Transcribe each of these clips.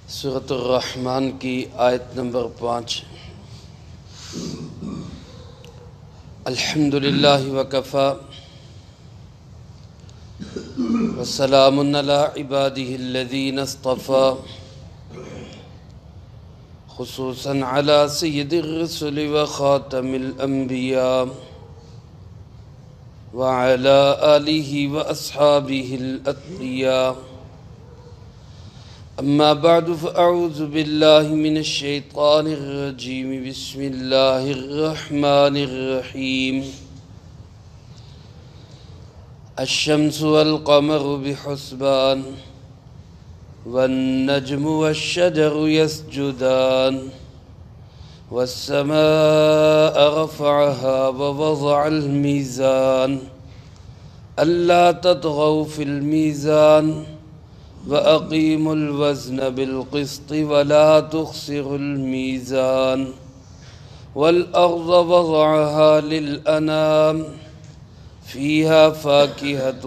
سورۃ الرحمن کی آیت نمبر 5۔ الحمدللہ وکفی وسلام علی عبادہ الذین اصطفی خصوصاً علی سید الرسل وخاتم الانبیاء وعلی آلہ واصحابہ الاتقیاء۔ اما بعد فاعوذ باللہ من الشیطان الرجیم بسم اللہ الرحمن الرحیم۔ الشمس والقمر بحسبان والنجم والشجر يسجدان والسماء رفعها ووضع الميزان ألا تطغوا في الميزان وَأَقِيمُوا الْوَزْنَ بِالْقِسْطِ وَلَا تُخْسِرُوا الْمِيزَانَ وَالْأَرْضَ وَضَعَهَا لِلْأَنَامِ فِيهَا فَاكِهَةٌ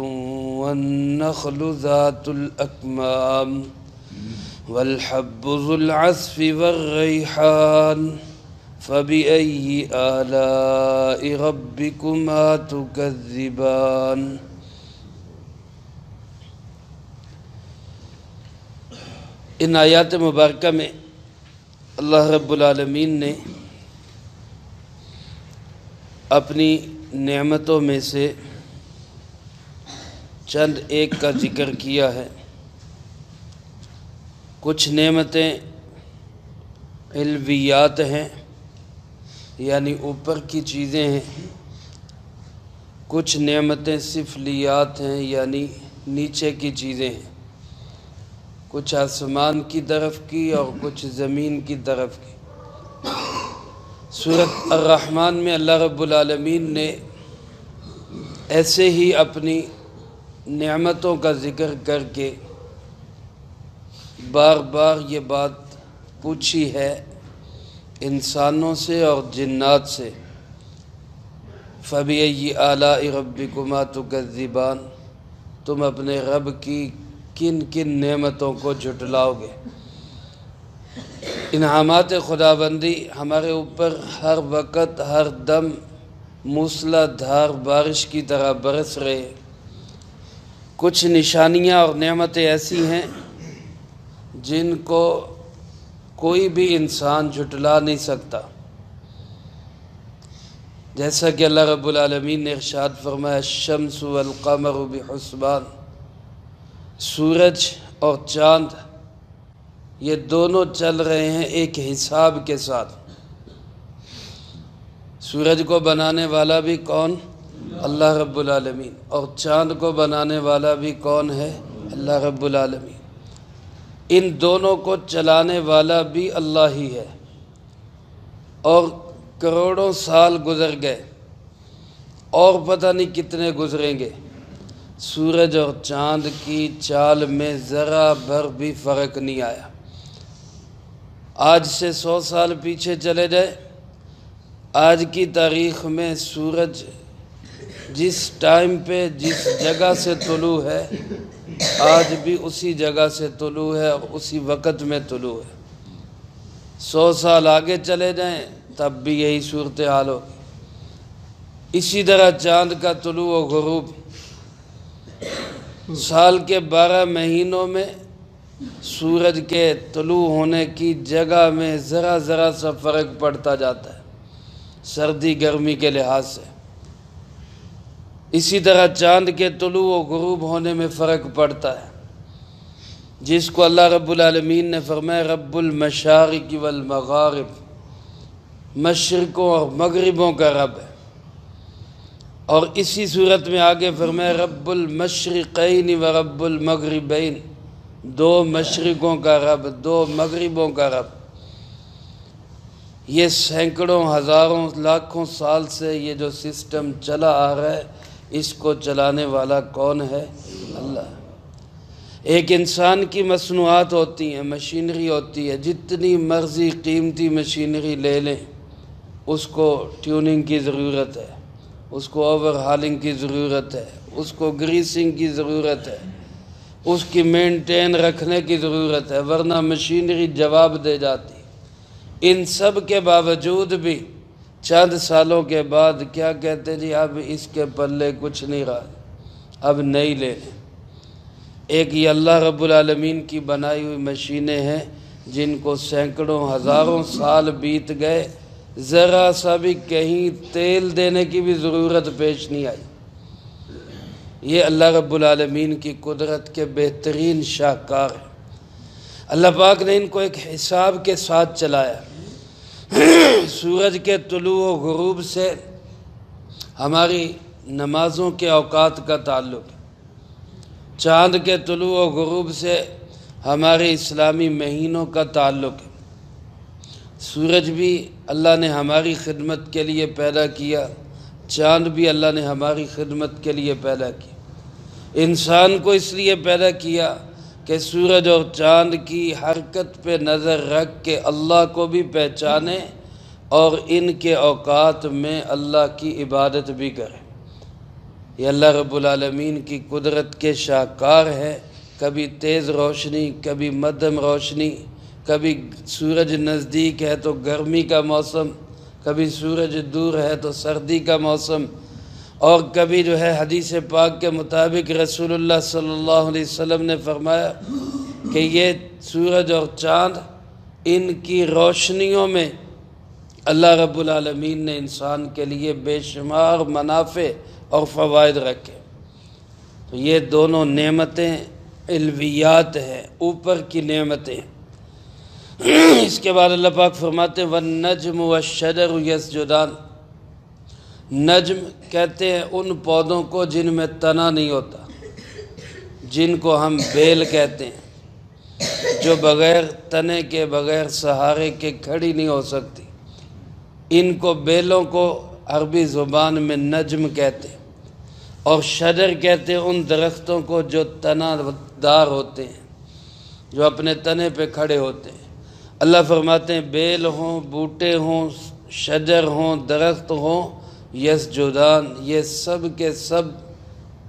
وَالنَّخْلُ ذَاتُ الْأَكْمَامِ وَالْحَبُّ ذُو الْعَصْفِ وَالرَّيْحَانُ فَبِأَيِّ آلَاءِ رَبِّكُمَا تُكَذِّبَانِ۔ ان آیات مبارکہ میں اللہ رب العالمین نے اپنی نعمتوں میں سے چند ایک کا ذکر کیا ہے۔ کچھ نعمتیں علویات ہیں، یعنی اوپر کی چیزیں ہیں۔ کچھ نعمتیں سفلیات ہیں، یعنی نیچے کی چیزیں ہیں، کچھ آسمان کی طرف کی اور کچھ زمین کی طرف کی۔ سورۃ الرحمن میں اللہ رب العالمین نے ایسے ہی اپنی نعمتوں کا ذکر کر کے بار بار یہ بات پوچھی ہے انسانوں سے اور جنات سے۔ فَبِأَيِّ آلَاءِ رَبِّكُمَا تُكَذِّبَانِ، تم اپنے رب کی کن کن نعمتوں کو جھٹلاؤ گے۔ انعامات خداوندی ہمارے اوپر ہر وقت ہر دم موسلا دھار بارش کی طرح برس رہے۔ کچھ نشانیاں اور نعمتیں ایسی ہیں جن کو کوئی بھی انسان جھٹلا نہیں سکتا، جیسا کہ اللہ رب العالمین نے ارشاد فرمایا الشمس والقمر بحسبان، سورج اور چاند یہ دونوں چل رہے ہیں ایک حساب کے ساتھ۔ سورج کو بنانے والا بھی کون؟ اللہ رب العالمین، اور چاند کو بنانے والا بھی کون ہے؟ اللہ رب العالمین۔ ان دونوں کو چلانے والا بھی اللہ ہی ہے، اور کروڑوں سال گزر گئے اور پتہ نہیں کتنے گزریں گے، سورج اور چاند کی چال میں ذرا بھر بھی فرق نہیں آیا۔ آج سے 100 سال پیچھے چلے جائے، آج کی تاریخ میں سورج جس ٹائم پہ جس جگہ سے طلوع ہے آج بھی اسی جگہ سے طلوع ہے اور اسی وقت میں طلوع ہے۔ 100 سال آگے چلے جائیں تب بھی یہی صورتحال ہوگی۔ اسی طرح چاند کا طلوع و غروب، سال کے 12 مہینوں میں سورج کے طلوع ہونے کی جگہ میں ذرا ذرا سا فرق پڑتا جاتا ہے سردی گرمی کے لحاظ سے۔ اسی طرح چاند کے طلوع و غروب ہونے میں فرق پڑتا ہے، جس کو اللہ رب العالمین نے فرمایا رب المشارق والمغارب، مشرقوں اور مغربوں کا رب ہے۔ اور اسی صورت میں آگے فرمایا رب المشرقین و رب المغربین، دو مشرقوں کا رب، دو مغربوں کا رب۔ یہ سینکڑوں ہزاروں لاکھوں سال سے یہ جو سسٹم چلا آ رہا ہے، اس کو چلانے والا کون ہے؟ اللہ۔ ایک انسان کی مصنوعات ہوتی ہیں، مشینری ہوتی ہے، جتنی مرضی قیمتی مشینری لے لیں اس کو ٹیوننگ کی ضرورت ہے، اس کو اوور ہالنگ کی ضرورت ہے، اس کو گریسنگ کی ضرورت ہے، اس کی مینٹین رکھنے کی ضرورت ہے، ورنہ مشینری جواب دے جاتی۔ ان سب کے باوجود بھی چند سالوں کے بعد کیا کہتے جی اب اس کے پلے کچھ نہیں رہا، اب نہیں لے لیں۔ ایک یہ اللہ رب العالمین کی بنائی ہوئی مشینیں ہیں جن کو سینکڑوں ہزاروں سال بیت گئے، ذرا سا بھی کہیں تیل دینے کی بھی ضرورت پیش نہیں آئی۔ یہ اللہ رب العالمین کی قدرت کے بہترین شاہکار ہیں۔ اللہ پاک نے ان کو ایک حساب کے ساتھ چلایا۔ سورج کے طلوع و غروب سے ہماری نمازوں کے اوقات کا تعلق ہے، چاند کے طلوع و غروب سے ہمارے اسلامی مہینوں کا تعلق ہے۔ سورج بھی اللہ نے ہماری خدمت کے لیے پیدا کیا، چاند بھی اللہ نے ہماری خدمت کے لیے پیدا کیا۔ انسان کو اس لیے پیدا کیا کہ سورج اور چاند کی حرکت پہ نظر رکھ کے اللہ کو بھی پہچانے اور ان کے اوقات میں اللہ کی عبادت بھی کرے۔ یہ اللہ رب العالمین کی قدرت کے شاہکار ہے، کبھی تیز روشنی، کبھی مدھم روشنی، کبھی سورج نزدیک ہے تو گرمی کا موسم، کبھی سورج دور ہے تو سردی کا موسم، اور کبھی جو ہے حدیث پاک کے مطابق رسول اللہ صلی اللہ علیہ وسلم نے فرمایا کہ یہ سورج اور چاند ان کی روشنیوں میں اللہ رب العالمین نے انسان کے لیے بے شمار منافع اور فوائد رکھے۔ تو یہ دونوں نعمتیں علویات ہیں، اوپر کی نعمتیں۔ اس کے بعد اللہ پاک فرماتے ہیں وَالنَّجْمُ وَالشَّجَرُ يَسْجُدَانِ۔ نجم کہتے ہیں ان پودوں کو جن میں تنا نہیں ہوتا، جن کو ہم بیل کہتے ہیں، جو بغیر تنے کے بغیر سہارے کے کھڑی نہیں ہو سکتی، ان کو بیلوں کو عربی زبان میں نجم کہتے ہیں۔ اور شجر کہتے ہیں ان درختوں کو جو تنا دار ہوتے ہیں، جو اپنے تنے پہ کھڑے ہوتے ہیں۔ اللہ فرماتے ہیں بیل ہوں، بوٹے ہوں، شجر ہوں، درخت ہوں، یسجدان، یہ سب کے سب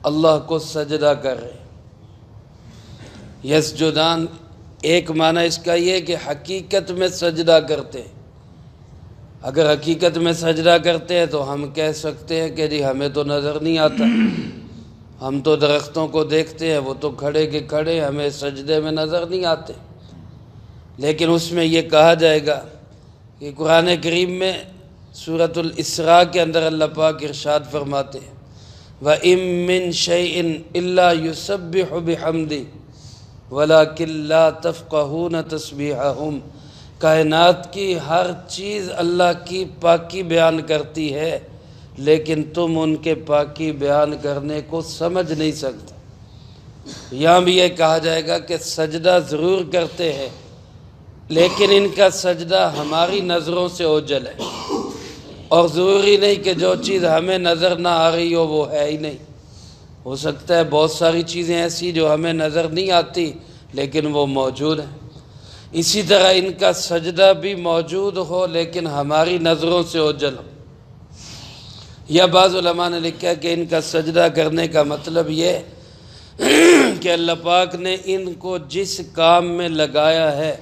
اللہ کو سجدہ کر رہے ہیں۔ یسجدان ایک معنی اس کا یہ کہ حقیقت میں سجدہ کرتے ہیں۔ اگر حقیقت میں سجدہ کرتے ہیں تو ہم کہہ سکتے ہیں کہ جی ہمیں تو نظر نہیں آتا، ہم تو درختوں کو دیکھتے ہیں وہ تو کھڑے کے کھڑے، ہمیں سجدے میں نظر نہیں آتے۔ لیکن اس میں یہ کہا جائے گا کہ قرآن کریم میں سورۃ الاسراء کے اندر اللہ پاک ارشاد فرماتے ہیں وَإِن مِّن شَيْءٍ إِلَّا يُسَبِّحُ بِحَمْدِهِ وَلَكِن لَّا تَفْقَهُونَ تَسْبِيحَهُمْ۔ کائنات کی ہر چیز اللہ کی پاکی بیان کرتی ہے، لیکن تم ان کے پاکی بیان کرنے کو سمجھ نہیں سکتے۔ یہاں بھی یہ کہا جائے گا کہ سجدہ ضرور کرتے ہیں، لیکن ان کا سجدہ ہماری نظروں سے اوجھل ہے، اور ضروری نہیں کہ جو چیز ہمیں نظر نہ آ رہی ہو وہ ہے ہی نہیں۔ ہو سکتا ہے بہت ساری چیزیں ایسی جو ہمیں نظر نہیں آتی لیکن وہ موجود ہیں۔ اسی طرح ان کا سجدہ بھی موجود ہو لیکن ہماری نظروں سے اوجھل ہو۔ یا بعض علماء نے لکھا کہ ان کا سجدہ کرنے کا مطلب یہ کہ اللہ پاک نے ان کو جس کام میں لگایا ہے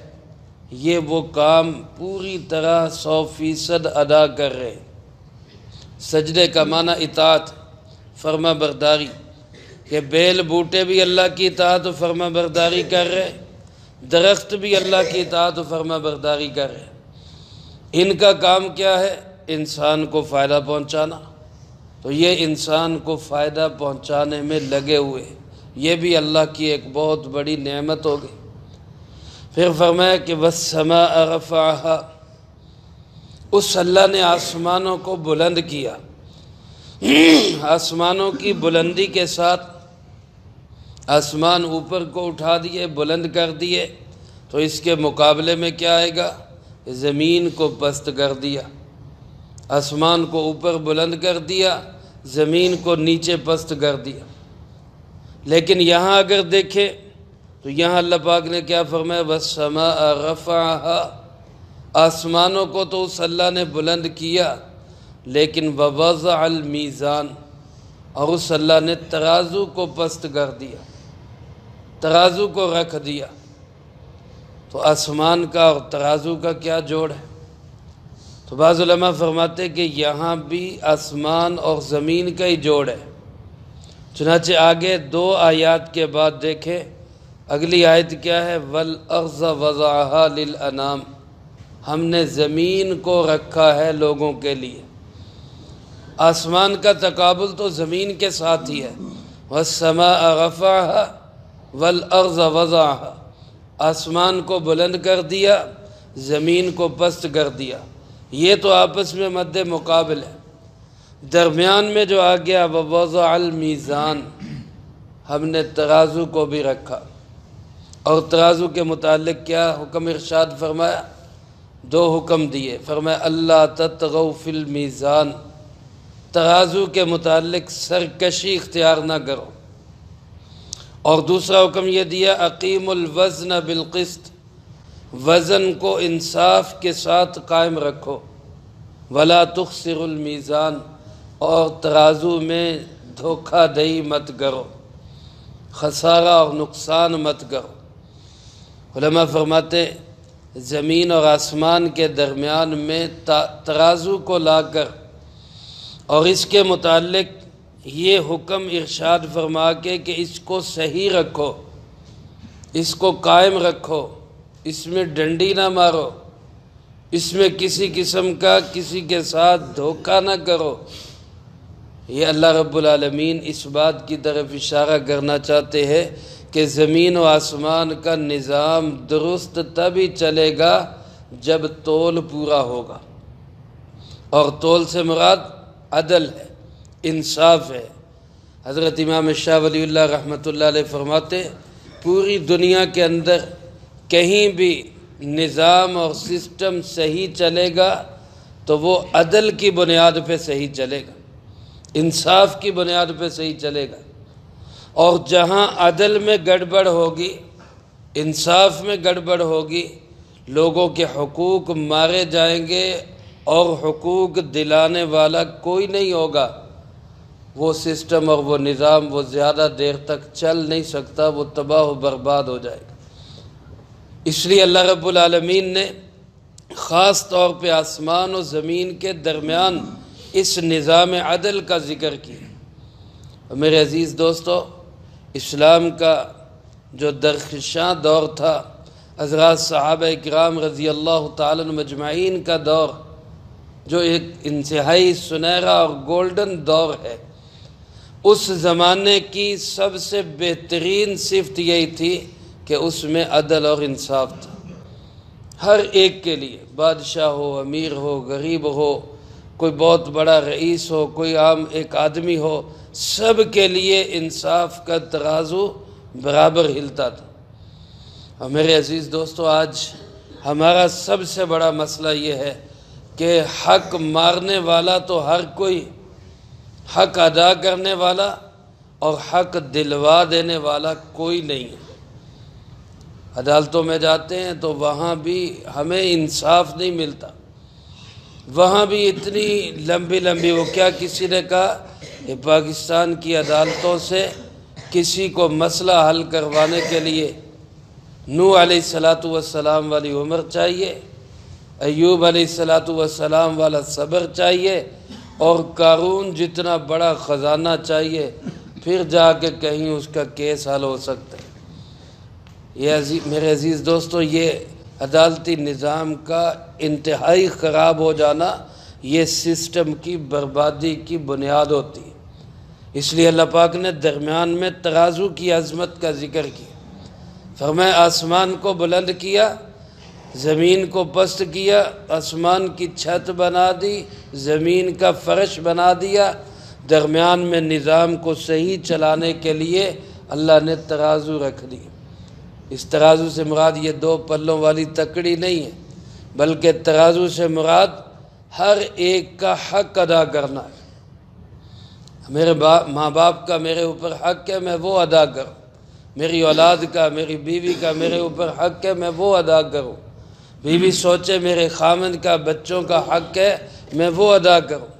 یہ وہ کام پوری طرح 100% ادا کر رہے ہیں۔ سجدے کا معنی اطاعت، فرما برداری، کہ بیل بوٹے بھی اللہ کی اطاعت و فرما برداری کر رہے، درخت بھی اللہ کی اطاعت و فرما برداری کر رہے۔ ان کا کام کیا ہے؟ انسان کو فائدہ پہنچانا، تو یہ انسان کو فائدہ پہنچانے میں لگے ہوئے، یہ بھی اللہ کی ایک بہت بڑی نعمت ہوگی۔ پھر فرمایا کہ وَالسَّمَاءَ رَفَعَهَا، اس اللہ نے آسمانوں کو بلند کیا۔ آسمانوں کی بلندی کے ساتھ آسمان اوپر کو اٹھا دیے، بلند کر دیے، تو اس کے مقابلے میں کیا آئے گا؟ زمین کو پست کر دیا۔ آسمان کو اوپر بلند کر دیا، زمین کو نیچے پست کر دیا۔ لیکن یہاں اگر دیکھیں تو یہاں اللہ پاک نے کیا فرمایا؟ وَالسَّمَاءَ رَفَعَهَا، آسمانوں کو تو اس اللہ نے بلند کیا، لیکن وَوَضَعَ الْمِيزَانَ، اور اس اللہ نے ترازو کو پست کر دیا۔ ترازو کو رکھ دیا، تو آسمان کا اور ترازو کا کیا جوڑ ہے؟ تو بعض علماء فرماتے کہ یہاں بھی آسمان اور زمین کا ہی جوڑ ہے۔ چنانچہ آگے 2 آیات کے بعد دیکھیں، اگلی آیت کیا ہے؟ وَالْأَرْضَ وَضَعَهَا لِلْأَنَامِ، ہم نے زمین کو رکھا ہے لوگوں کے لیے۔ آسمان کا تقابل تو زمین کے ساتھ ہی ہے، وَالسَّمَاءَ رَفَعَهَا وَالْأَرْضَ وَضَعَهَا، آسمان کو بلند کر دیا، زمین کو پست کر دیا۔ یہ تو آپس میں مد مقابل ہے۔ درمیان میں جو آ گیا وَوَضَعَ الْمِيزَانَ، ہم نے ترازو کو بھی رکھا۔ اور ترازو کے متعلق کیا حکم ارشاد فرمایا؟ 2 حکم دیے، فرمایا اللہ تطغوا فی المیزان، ترازو کے متعلق سرکشی اختیار نہ کرو۔ اور دوسرا حکم یہ دیا اقیم الوزن بالقسط، وزن کو انصاف کے ساتھ قائم رکھو، ولا تخسر المیزان، اور ترازو میں دھوکہ دہی مت کرو، خسارہ اور نقصان مت کرو۔ علماء فرماتے زمین اور آسمان کے درمیان میں ترازو کو لا کر اور اس کے متعلق یہ حکم ارشاد فرما کے کہ اس کو صحیح رکھو، اس کو قائم رکھو، اس میں ڈنڈی نہ مارو، اس میں کسی قسم کا کسی کے ساتھ دھوکہ نہ کرو۔ یہ اللہ رب العالمین اس بات کی طرف اشارہ کرنا چاہتے ہیں کہ زمین و آسمان کا نظام درست تبھی چلے گا جب تول پورا ہوگا، اور تول سے مراد عدل ہے، انصاف ہے۔ حضرت امام شاہ ولی اللہ رحمۃ اللہ علیہ فرماتے پوری دنیا کے اندر کہیں بھی نظام اور سسٹم صحیح چلے گا تو وہ عدل کی بنیاد پہ صحیح چلے گا، انصاف کی بنیاد پہ صحیح چلے گا۔ اور جہاں عدل میں گڑبڑ ہوگی، انصاف میں گڑبڑ ہوگی، لوگوں کے حقوق مارے جائیں گے اور حقوق دلانے والا کوئی نہیں ہوگا، وہ سسٹم اور وہ نظام وہ زیادہ دیر تک چل نہیں سکتا، وہ تباہ و برباد ہو جائے گا۔ اس لیے اللہ رب العالمین نے خاص طور پہ آسمان و زمین کے درمیان اس نظام عدل کا ذکر کیا۔ میرے عزیز دوستو، اسلام کا جو درخشاں دور تھا، حضرات صحابہ اکرام رضی اللہ تعالیٰ عنہ مجمعین کا دور، جو ایک انتہائی سنہرا اور گولڈن دور ہے، اس زمانے کی سب سے بہترین صفت یہی تھی کہ اس میں عدل اور انصاف تھا۔ ہر ایک کے لیے، بادشاہ ہو، امیر ہو، غریب ہو، کوئی بہت بڑا رئیس ہو، کوئی عام ایک آدمی ہو، سب کے لیے انصاف کا ترازو برابر ہلتا تھا۔ اور میرے عزیز دوستو، آج ہمارا سب سے بڑا مسئلہ یہ ہے کہ حق مارنے والا تو ہر کوئی، حق ادا کرنے والا اور حق دلوا دینے والا کوئی نہیں ہے۔ عدالتوں میں جاتے ہیں تو وہاں بھی ہمیں انصاف نہیں ملتا، وہاں بھی اتنی لمبی لمبی، وہ کیا کسی نے کہا کہ پاکستان کی عدالتوں سے کسی کو مسئلہ حل کروانے کے لیے نوح علیہ السلام والی عمر چاہیے، ایوب علیہ السلام والا صبر چاہیے، اور قارون جتنا بڑا خزانہ چاہیے، پھر جا کے کہیں اس کا کیس حل ہو سکتا ہے۔ میرے عزیز دوستو، یہ عدالتی نظام کا انتہائی خراب ہو جانا یہ سسٹم کی بربادی کی بنیاد ہوتی ہے۔ اس لیے اللہ پاک نے درمیان میں ترازو کی عظمت کا ذکر کیا، فرمایا آسمان کو بلند کیا، زمین کو پست کیا، آسمان کی چھت بنا دی، زمین کا فرش بنا دیا، درمیان میں نظام کو صحیح چلانے کے لیے اللہ نے ترازو رکھ دی۔ اس ترازو سے مراد یہ 2 پلوں والی تکڑی نہیں ہے، بلکہ ترازو سے مراد ہر ایک کا حق ادا کرنا ہے۔ میرے ماں باپ کا میرے اوپر حق ہے، میں وہ ادا کروں، میری اولاد کا، میری بیوی کا میرے اوپر حق ہے، میں وہ ادا کروں، بیوی سوچے میرے خامند کا، بچوں کا حق ہے، میں وہ ادا کروں،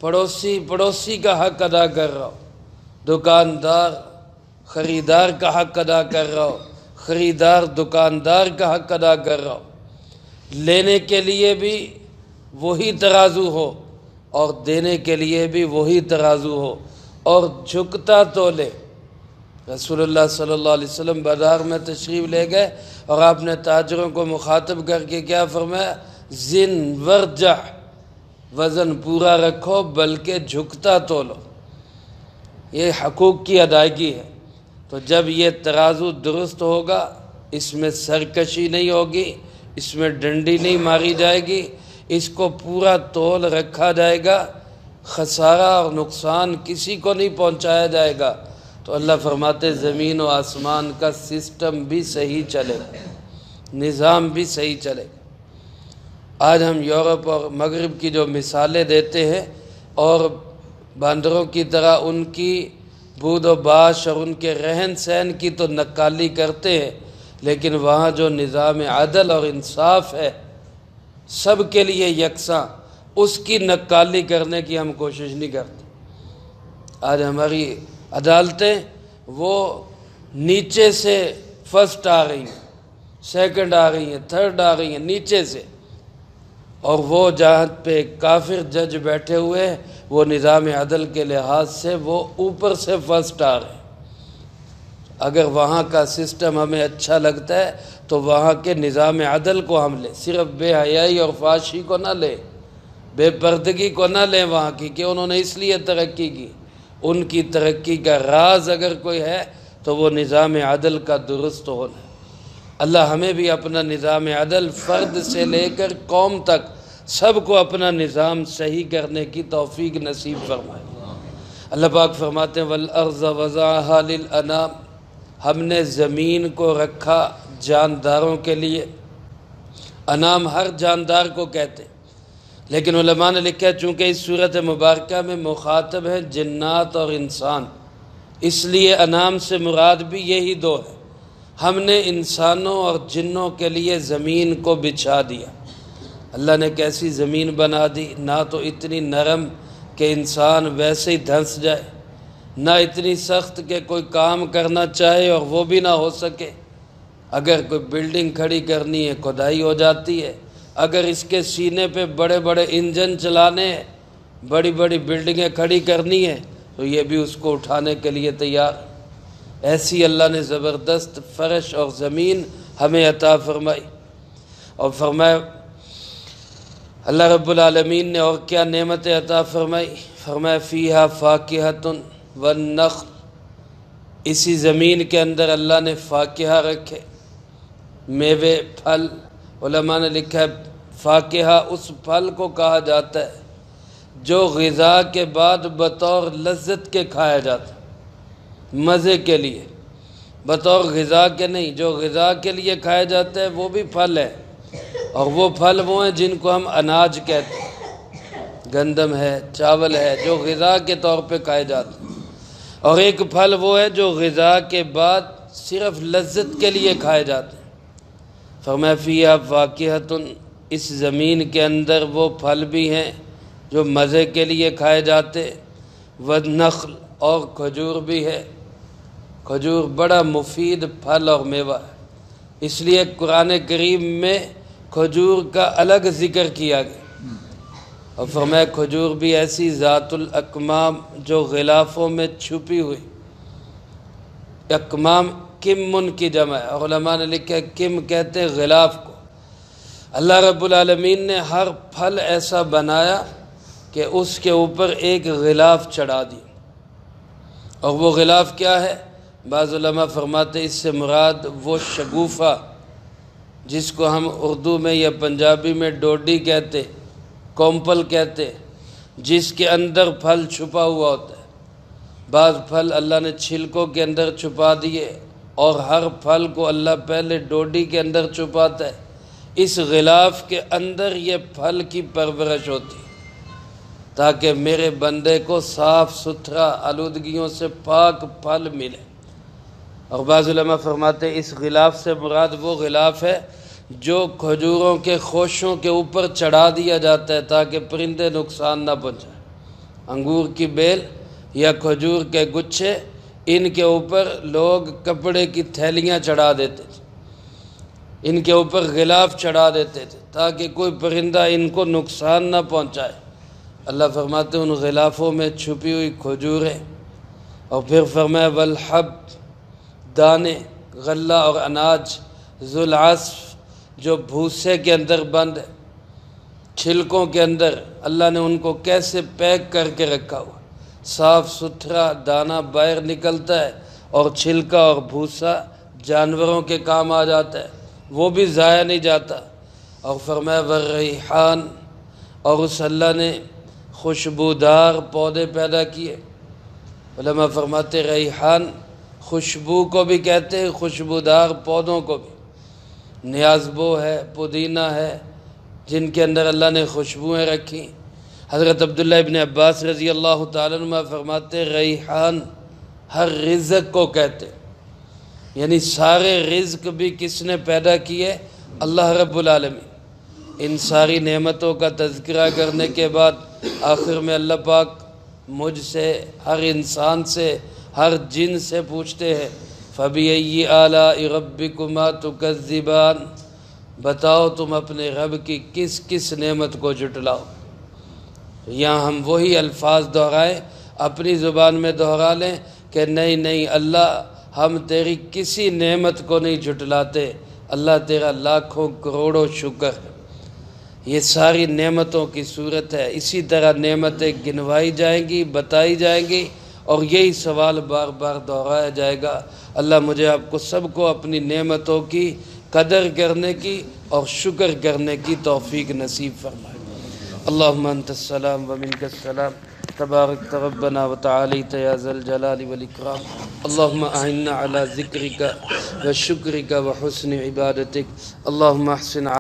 پڑوسی کا حق ادا کر رہا ہوں، دکاندار، خریدار کا حق ادا کر رہا ہو، خریدار دکاندار کا حق ادا کر رہا ہو، لینے کے لیے بھی وہی ترازو ہو اور دینے کے لیے بھی وہی ترازو ہو، اور جھکتا تولے۔ رسول اللہ صلی اللہ علیہ وسلم بازار میں تشریف لے گئے اور آپ نے تاجروں کو مخاطب کر کے کیا فرمایا؟ زن ورجح، وزن پورا رکھو بلکہ جھکتا تولو۔ یہ حقوق کی ادائیگی ہے۔ تو جب یہ ترازو درست ہوگا، اس میں سرکشی نہیں ہوگی، اس میں ڈنڈی نہیں ماری جائے گی، اس کو پورا تول رکھا جائے گا، خسارہ اور نقصان کسی کو نہیں پہنچایا جائے گا، تو اللہ فرماتے زمین و آسمان کا سسٹم بھی صحیح چلے گا، نظام بھی صحیح چلے گا۔ آج ہم یورپ اور مغرب کی جو مثالیں دیتے ہیں اور باندروں کی طرح ان کی بود و باش اور ان کے رہن سہن کی تو نقالی کرتے ہیں، لیکن وہاں جو نظام عدل اور انصاف ہے سب کے لیے یکساں، اس کی نقالی کرنے کی ہم کوشش نہیں کرتے۔ آج ہماری عدالتیں وہ نیچے سے فرسٹ آ رہی ہیں، سیکنڈ آ رہی ہیں، تھرڈ آ رہی ہیں، نیچے سے، اور وہ جہاں پہ کافر جج بیٹھے ہوئے ہیں وہ نظام عدل کے لحاظ سے وہ اوپر سے فرسٹ آ رہے ہیں۔ اگر وہاں کا سسٹم ہمیں اچھا لگتا ہے تو وہاں کے نظام عدل کو ہم لیں، صرف بے حیائی اور فحاشی کو نہ لیں، بے پردگی کو نہ لیں وہاں کی کہ انہوں نے اس لیے ترقی کی۔ ان کی ترقی کا راز اگر کوئی ہے تو وہ نظام عدل کا درست ہونا ہے۔ اللہ ہمیں بھی اپنا نظام عدل فرد سے لے کر قوم تک سب کو اپنا نظام صحیح کرنے کی توفیق نصیب فرمائے۔ اللہ پاک فرماتے ہیں وَالْأَرْضَ وَضَعَهَا لِلْأَنَامِ، ہم نے زمین کو رکھا جانداروں کے لیے۔ انام ہر جاندار کو کہتے ہیں، لیکن علماء نے لکھا ہے چونکہ اس صورت مبارکہ میں مخاطب ہیں جنات اور انسان، اس لیے انام سے مراد بھی یہی دو ہے۔ ہم نے انسانوں اور جنوں کے لیے زمین کو بچھا دیا۔ اللہ نے کیسی زمین بنا دی، نہ تو اتنی نرم کہ انسان ویسے ہی دھنس جائے، نہ اتنی سخت کہ کوئی کام کرنا چاہے اور وہ بھی نہ ہو سکے۔ اگر کوئی بلڈنگ کھڑی کرنی ہے کھدائی ہو جاتی ہے، اگر اس کے سینے پہ بڑے بڑے انجن چلانے ہیں، بڑی بڑی بلڈنگیں کھڑی کرنی ہے تو یہ بھی اس کو اٹھانے کے لیے تیار۔ ایسی اللہ نے زبردست فرش اور زمین ہمیں عطا فرمائی، اور فرمایا اللہ رب العالمین نے اور کیا نعمتیں عطا فرمائی، فرمایا فیہا فاکہۃ والنخل، اسی زمین کے اندر اللہ نے فاکہہ رکھے، میوے پھل۔ علماء نے لکھا ہے فاکہہ اس پھل کو کہا جاتا ہے جو غذا کے بعد بطور لذت کے کھایا جاتا ہے، مزے کے لیے، بطور غذا کے نہیں۔ جو غذا کے لیے کھایا جاتا ہے وہ بھی پھل ہے، اور وہ پھل وہ ہیں جن کو ہم اناج کہتے ہیں، گندم ہے، چاول ہے، جو غذا کے طور پہ کھائے جاتے ہیں۔ اور ایک پھل وہ ہے جو غذا کے بعد صرف لذت کے لیے کھائے جاتے ہیں۔ فرمایا فیہا فاکہۃ، اس زمین کے اندر وہ پھل بھی ہیں جو مزے کے لیے کھائے جاتے، والنخل، اور کھجور بھی ہے۔ کھجور بڑا مفید پھل اور میوہ ہے، اس لیے قرآن کریم میں کھجور کا الگ ذکر کیا گیا، اور فرمایا کھجور بھی ایسی ذات الاکمام جو غلافوں میں چھپی ہوئی۔ اکمام کمن کی جمع ہے، اور علماء نے لکھا ہے کم کہتے ہیں غلاف کو۔ اللہ رب العالمین نے ہر پھل ایسا بنایا کہ اس کے اوپر ایک غلاف چڑھا دی، اور وہ غلاف کیا ہے؟ بعض علماء فرماتے ہیں اس سے مراد وہ شگوفہ جس کو ہم اردو میں یا پنجابی میں ڈوڈی کہتے، کومپل کہتے، جس کے اندر پھل چھپا ہوا ہوتا ہے۔ بعض پھل اللہ نے چھلکوں کے اندر چھپا دیے، اور ہر پھل کو اللہ پہلے ڈوڈی کے اندر چھپاتا ہے۔ اس غلاف کے اندر یہ پھل کی پرورش ہوتی تاکہ میرے بندے کو صاف ستھرا آلودگیوں سے پاک پھل ملے۔ اور بعض علماء فرماتے ہیں اس غلاف سے مراد وہ غلاف ہے جو کھجوروں کے خوشوں کے اوپر چڑھا دیا جاتا ہے تاکہ پرندے نقصان نہ پہنچائیں۔ انگور کی بیل یا کھجور کے گچھے ان کے اوپر لوگ کپڑے کی تھیلیاں چڑھا دیتے تھے، ان کے اوپر غلاف چڑھا دیتے تھے تاکہ کوئی پرندہ ان کو نقصان نہ پہنچائے۔ اللہ فرماتے ہیں ان غلافوں میں چھپی ہوئی کھجوریں، اور پھر فرمایا والحب، دانے، غلہ اور اناج، ذوالعصف جو بھوسے کے اندر بند ہے، چھلکوں کے اندر، اللہ نے ان کو کیسے پیک کر کے رکھا ہوا، صاف ستھرا دانہ باہر نکلتا ہے، اور چھلکا اور بھوسا جانوروں کے کام آ جاتا ہے، وہ بھی ضائع نہیں جاتا۔ اور فرمایا والریحان، اور اس اللہ نے خوشبودار پودے پیدا کیے۔ علماء فرماتے ریحان خوشبو کو بھی کہتے ہیں، خوشبودار پودوں کو بھی۔ نیازبو ہے، پودینہ ہے، جن کے اندر اللہ نے خوشبوئیں رکھی۔ حضرت عبداللہ ابن عباس رضی اللہ تعالیٰ عنہ فرماتے ریحان ہر رزق کو کہتے، یعنی سارے رزق بھی کس نے پیدا کیے؟ اللہ رب العالمین۔ ان ساری نعمتوں کا تذکرہ کرنے کے بعد آخر میں اللہ پاک مجھ سے، ہر انسان سے، ہر جن سے پوچھتے ہیں فَبِأَيِّ آلَاءِ رَبِّكُمَا تُكَذِّبَانِ، بتاؤ تم اپنے رب کی کس کس نعمت کو جھٹلاؤ۔ یہاں ہم وہی الفاظ دہرائیں، اپنی زبان میں دہرا لیں کہ نہیں نہیں اللہ، ہم تیری کسی نعمت کو نہیں جھٹلاتے، اللہ تیرا لاکھوں کروڑوں شکر ہے۔ یہ ساری نعمتوں کی صورت ہے۔ اسی طرح نعمتیں گنوائی جائیں گی، بتائی جائیں گی، اور یہی سوال بار بار دہرایا جائے گا۔ اللہ مجھے آپ کو سب کو اپنی نعمتوں کی قدر کرنے کی اور شکر کرنے کی توفیق نصیب فرمائے۔ اللہم انت السلام ومنک السلام، تبارک ربنا وتعالیت یا ذا الجلال والاکرام۔ اللہم اعننا علی ذکرک وشکرک وحسن عبادتک۔ اللہم احسن